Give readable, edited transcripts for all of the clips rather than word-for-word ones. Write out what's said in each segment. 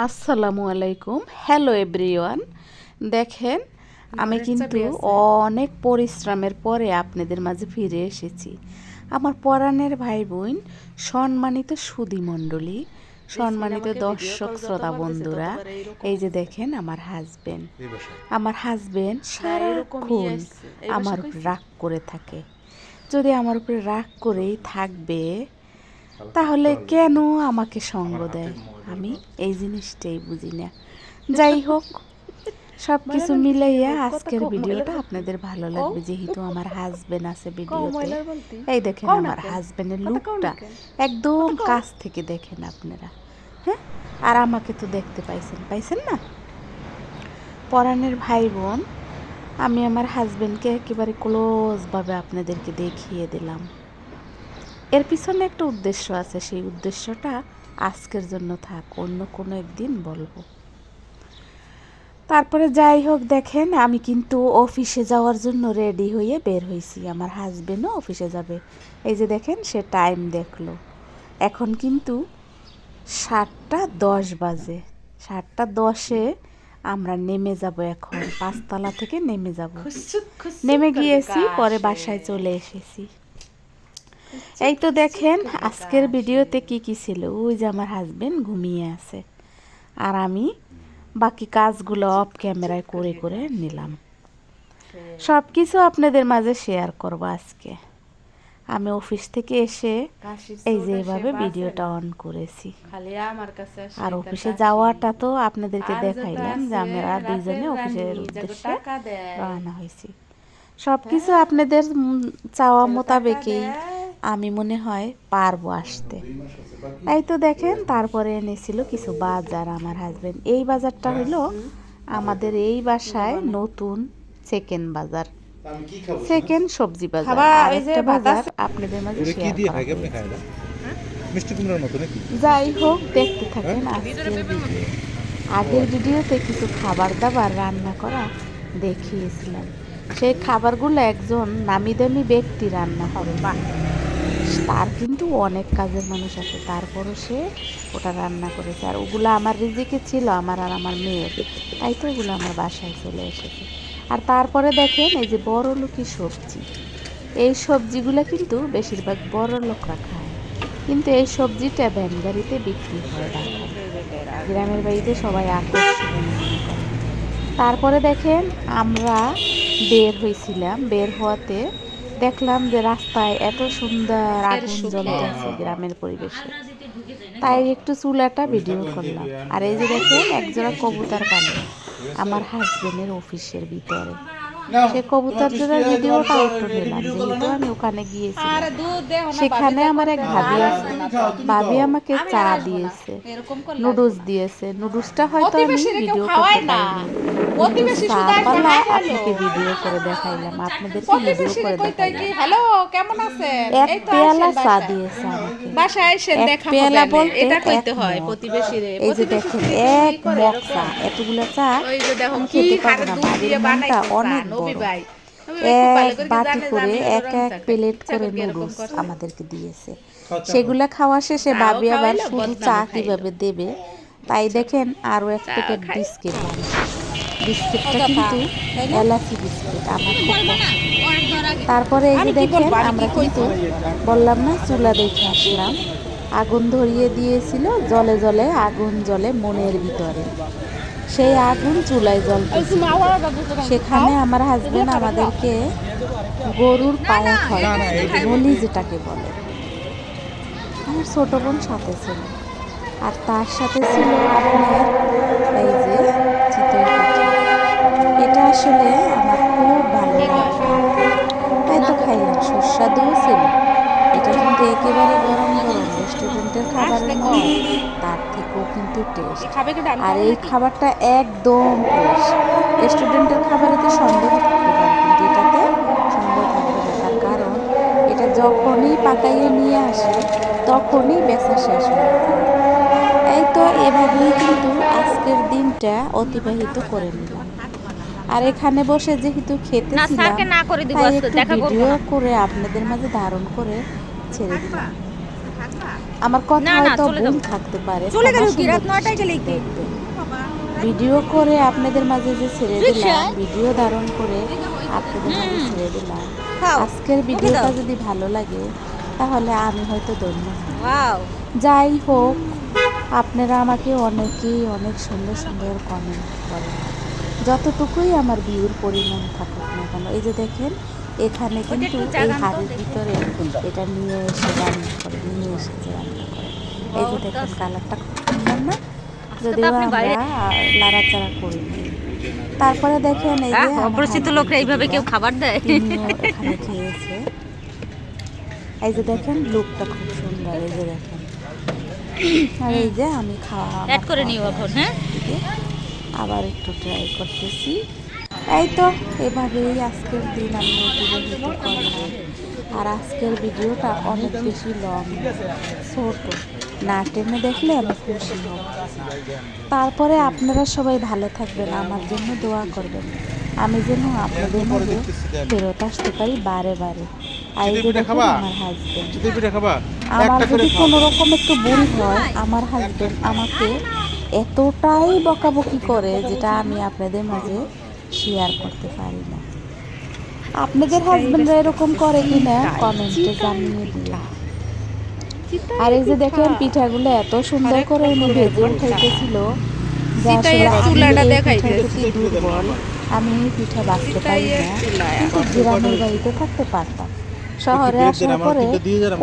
আসসালামু আলাইকুম, hello everyone. দেখেন, আমি কিন্তু অনেক পরিশ্রমের পরে আপনাদের মাঝে ফিরে এসেছি। আমার পরাণের ভাই বোন, সম্মানিত সুধী মণ্ডলী, সম্মানিত দর্শক শ্রোতা বন্ধুরা, এই যে দেখেন আমার হাজবেন্ড সারাক্ষণ আমার উপর রাগ করে থাকে। যদি আমার উপরে রাগ করেই থাকবে তাহলে কেন আমাকে সঙ্গ দেয়? আমি এই জিনিসটাই বুঝি না। যাই হোক, সব কিছু মিলাইয়া আজকের ভিডিওটা আপনাদের ভালো লাগবে, যেহেতু আমার হাজবেন্ড আছে ভিডিওতে। এই দেখেন আমার হাজবেন্ডের লুকটা একদম কাছ থেকে দেখেন আপনারা। হ্যাঁ, আর আমাকে তো দেখতে পাইছেন না? পরাণের ভাই বোন, আমি আমার হাজবেন্ডকে একেবারে ক্লোজভাবে আপনাদেরকে দেখিয়ে দিলাম। এর পিছনে একটা উদ্দেশ্য আছে, সেই উদ্দেশ্যটা আজকের জন্য থাক, অন্য কোনো একদিন বলবো। তারপরে যাই হোক, দেখেন আমি কিন্তু অফিসে যাওয়ার জন্য রেডি হয়ে বের হয়েছি। আমার হাজবেন্ডও অফিসে যাবে। এই যে দেখেন, সে টাইম দেখলো। এখন কিন্তু 7:10 বাজে। 7:10-এ আমরা নেমে যাব। এখন 5তলা থেকে নেমে যাব। নেমে গিয়েছি, পরে বাসায় চলে এসেছি। এই তো দেখেন আজকের ভিডিওতে কি ছিল। ওই যে আমার হাজবেন্ড ঘুমিয়ে আছে, আর আমি বাকি কাজগুলো অফ ক্যামেরায় করে নিলাম। সব কিছু আপনাদের মাঝে শেয়ার করব আজকে। আমি অফিস থেকে এসে এই যে এভাবে ভিডিওটা অন করেছি। আর অফিসে যাওয়াটা তো আপনাদেরকে দেখাইলাম, যে আমরা দুইজনে অফিসের উদ্দেশ্যে রওনা হয়েছি। সব কিছু আপনাদের চাওয়া মোতাবেকই আমি মনে হয় পারবো আসতে। তাই তো দেখেন, তারপরে এনেছিল কিছু বাজার আমার হাজবেন্ড। এই বাজারটা হলো আমাদের এই বাসায় নতুন সেকেন্ড বাজার, সেকেন্ড সবজি বাজার। আরেকটা বাজার আপনাদের মাঝে শেয়ার করা হয়েছে। যাই হোক, দেখতে থাকেন আজকের ভিডিও। আগের ভিডিওতে কিছু খাবার দাবার রান্না করা দেখিয়েছিলাম। সেই খাবারগুলো একজন নামি দামি ব্যক্তি রান্না করে। তার কিন্তু অনেক কাজের মানুষ আছে, তারপরও সে ওটা রান্না করেছে। আর ওগুলো আমার রিজিকে ছিল, আমার আর আমার মেয়ের। তাই তো ওগুলো আমার বাসায় চলে এসেছে। আর তারপরে দেখেন এই যে বড় লোকই সবজি, এই সবজিগুলো কিন্তু বেশিরভাগ বড় লোকরা খায়, কিন্তু এই সবজিটা ভ্যান গাড়িতে বিক্রি হয় ঢাকায়। গ্রামের বাড়িতে সবাই আকর্ষণীয় মনে করে। তারপরে দেখেন আমরা বের হয়েছিলাম, বের হওয়াতে দেখলাম যে রাস্তায় এত সুন্দর আগুন জ্বলতেছে গ্রামের পরিবেশে। তাই একটু চুলাটা ভিডিও করলাম। আর এই যে দেখেন একজোড়া কবুতর কানে আমার হাজবেন্ডের অফিসের ভিতরে। সে কবুতর জোড়ার ভিডিওটা একটু নিলাম, যেহেতু আমি ওখানে গিয়েছিলাম। সেখানে আমার এক ভাবি আছে, ভাবি আমাকে চা দিয়েছে, নুডলস দিয়েছে। নুডলসটা হয়তো আমি ভিডিও করতে পারিনি, কিন্তু চা পালা আপনাকে ভিডিও করে দেখাইলাম, আপনাদেরকে ভিডিও করে দেখাইলাম। এক পেয়ালা চা দিয়েছে আমাকে। এক পেয়ালা বলতে এই যে দেখেন এক মগ চা, এতগুলো চা আমি খেতে পারবো না। ভাবির মনটা অনেক বড়। এক বাটি করে এক প্লেট করে নুডলস আমাদেরকে দিয়েছে। সেগুলা খাওয়া শেষে ভাবি আবার শুধু চা কিভাবে দেবে, তাই দেখেন আরও এক প্যাকেট বিস্কিট বানিয়েছে। বিস্কিটটা কিন্তু এলাচি বিস্কিট, আমার খুব পছন্দ। তারপরে এই যে দেখেন আমরা কিন্তু বললাম না, চুলা দেখে আসলাম। আগুন ধরিয়ে দিয়েছিল, জলে জলে আগুন জ্বলে মনের ভিতরে। সেই আগুন চুলায় জ্বলতেছিল। সেখানে আমার হাজবেন্ড আমাদেরকে গরুর পায়া খাওয়াইছে, নলি যেটাকে বলে। আমার ছোট বোন সাথে ছিল, আর তার সাথে ছিল আপনার এই যে চিতই পিঠা। এটা আসলে আমার খুব ভালো লাগে, তাই তো খাইলাম। সুস্বাদুও ছিল। এটা কিন্তু একেবারে গরম গরম রেস্টুরেন্টের খাবারের মতো, তার থেকেও কিন্তু টেস্ট। আর এই খাবারটা একদম ফ্রেশ। রেস্টুরেন্টের খাবারেতে সন্দেহ থাকতে পারে, কিন্তু এটাতে সন্দেহ থাকবে না। তার কারণ এটা যখনই পাকাইয়ে নিয়ে আসে তখনই বেচা শেষ হয়ে যায়। এই তো এভাবেই কিন্তু আজকের দিনটা অতিবাহিত করে নিলাম। আর এখানে বসে যেহেতু খেতেছিলাম, তাই একটু ভিডিও করে আপনাদের মাঝে ধারণ করে ছেড়ে দিলাম। আমার কথা হয়তো ভুল থাকতে পারে, ভিডিও করে আপনাদের মাঝে যে ছেড়ে দিলাম, ভিডিও ধারণ করে আপনাদের মাঝে ছেড়ে দিলাম। আজকের ভিডিওটা যদি ভালো লাগে তাহলে আমি হয়তো ধন্য। যাই হোক, আপনারা আমাকে অনেকেই অনেক সুন্দর সুন্দর কমেন্ট করেন, যতটুকুই আমার ভিউর পরিমাণ থাকুক না কেন। এই যে দেখেন, এখানে কিন্তু এই হাড়ির ভিতরে এটা নিয়ে এসে রান্না করে, নিয়ে এসেছে রান্না করে। এই যে দেখেন, কালারটা খুব সুন্দর না? যদিও আমরা লাড়াচাড়া করি। তারপরে দেখেন, এই যে অপরিচিত লোকরা এইভাবে কেউ খাবার দেয়, এখানে খেয়েছে। এই যে দেখেন, লুকটা খুব সুন্দর। এই যে দেখেন, আর এই যে আমি খাওয়া অ্যাড করে নিও এখন। হ্যাঁ, আবার একটু ট্রাই করতেছি। এই তো এভাবেই আজকের দিন আমি অতিবাহিত করলাম। আর আজকের ভিডিওটা অনেক বেশি লং, ছোট না টেনে দেখলে আমি খুশি হব। তারপরে আপনারা সবাই ভালো থাকবেন, আমার জন্য দোয়া করবেন, আমি যেন আপনাদের মধ্যে ফেরত আসতে পারি বারে বারে। আর এই যে দেখুন, আমার হাজবেন্ড, আমার যদি কোনো রকম একটু ভুল হয়, আমার হাজবেন্ড আমাকে এতটাই বকাবকি করে যেটা আমি আপনাদের মাঝে শেয়ার করতে পারি না। আপনাদের হাজবেন্ডরা এরকম করে কিনা কমেন্টে জানিয়ে দিও। আর এই যে দেখেন, পিঠাগুলো এত সুন্দর করে উনি ভেজে উঠাইতেছিল যে আসলে আমি দুর্বল, আমি পিঠা বাঁচতে পারি না। কিন্তু গ্রামের বাড়িতে থাকতে পারতাম, শহরে আসার পরে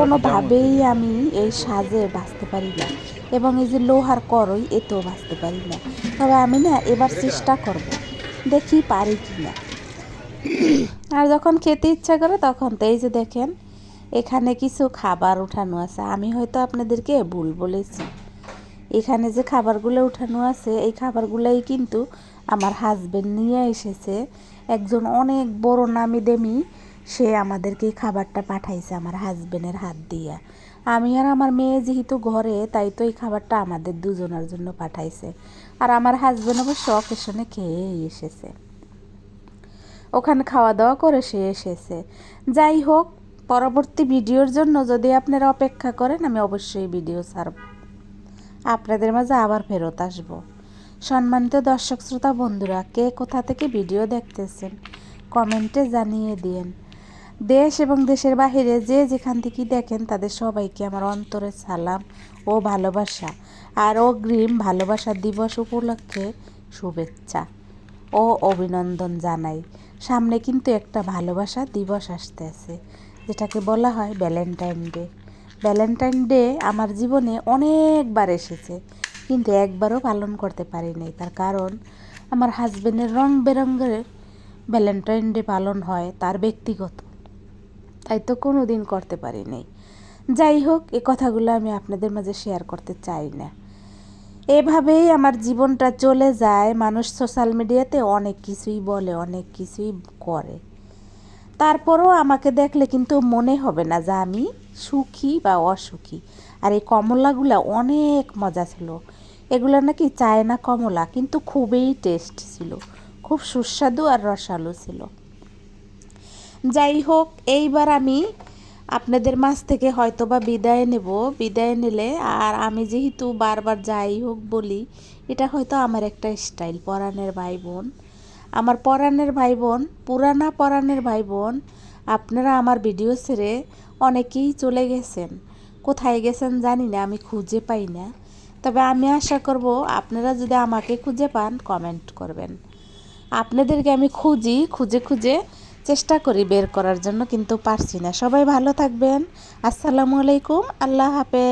কোনোভাবেই আমি এই সাজে বাঁচতে পারি না, এবং এই যে লোহার কড়াই এতেও বাঁচতে পারি না। তবে আমি না এবার চেষ্টা করব, দেখি পারি কি না। আর যখন খেতে ইচ্ছা করে তখন তো এই যে দেখেন, এখানে কিছু খাবার উঠানো আছে। আমি হয়তো আপনাদেরকে ভুল বলেছি, এখানে যে খাবারগুলো উঠানো আছে এই খাবারগুলোই কিন্তু আমার হাজবেন্ড নিয়ে এসেছে। একজন অনেক বড় নামি দামি সে আমাদেরকে এই খাবারটা পাঠাইছে আমার হাজবেন্ডের হাত দিয়ে। আমি আর আমার মেয়ে যেহেতু ঘরে, তাই তো এই খাবারটা আমাদের দুজনের জন্য পাঠাইছে। আর আমার হাজবেন্ড অবশ্য অকেশনে খেয়েই এসেছে, ওখানে খাওয়া দাওয়া করে সে এসেছে। যাই হোক, পরবর্তী ভিডিওর জন্য যদি আপনারা অপেক্ষা করেন, আমি অবশ্যই ভিডিও ছাড়ব, আপনাদের মাঝে আবার ফেরত আসব। সম্মানিত দর্শক শ্রোতা বন্ধুরা, কে কোথা থেকে ভিডিও দেখতেছেন কমেন্টে জানিয়ে দিন। দেশ এবং দেশের বাহিরে যে যেখান থেকে দেখেন তাদের সবাইকে আমার অন্তরের সালাম ও ভালোবাসা, আর অগ্রিম ভালোবাসা দিবস উপলক্ষে শুভেচ্ছা ও অভিনন্দন জানাই। সামনে কিন্তু একটা ভালোবাসা দিবস আসতে আছে, যেটাকে বলা হয় ভ্যালেন্টাইন ডে। ভ্যালেন্টাইন ডে আমার জীবনে অনেকবার এসেছে, কিন্তু একবারও পালন করতে পারিনি। তার কারণ আমার হাজবেন্ডের রং বেরঙের ভ্যালেন্টাইন ডে পালন হয়, তার ব্যক্তিগত, তাই তো কোনো দিন করতে পারিনি। যাই হোক, এই কথাগুলো আমি আপনাদের মাঝে শেয়ার করতে চাই না। এভাবেই আমার জীবনটা চলে যায়। মানুষ সোশ্যাল মিডিয়াতে অনেক কিছুই বলে, অনেক কিছুই করে, তারপরও আমাকে দেখলে কিন্তু মনে হবে না যে আমি সুখী বা অসুখী। আর এই কমলাগুলো অনেক মজা ছিল, এগুলো নাকি চায়না কমলা, কিন্তু খুবই টেস্ট ছিল, খুব সুস্বাদু আর রসালো ছিল। যাই হোক, এইবার আমি আপনাদের মাঝ থেকে হয়তো বা বিদায় নেব। বিদায় নিলে, আর আমি যেহেতু বারবার যাই হোক বলি, এটা হয়তো আমার একটা স্টাইল। পরাণের ভাই বোন, আমার পরাণের ভাই বোন, পুরানা পরাণের ভাই বোন, আপনারা আমার ভিডিও ছেড়ে অনেকেই চলে গেছেন। কোথায় গেছেন জানি না, আমি খুঁজে পাই না। তবে আমি আশা করব আপনারা যদি আমাকে খুঁজে পান কমেন্ট করবেন। আপনাদেরকে আমি খুঁজে খুঁজে চেষ্টা করি বের করার জন্য, কিন্তু পারছি না। সবাই ভালো থাকবেন। আসসালামু আলাইকুম, আল্লাহ হাফেজ।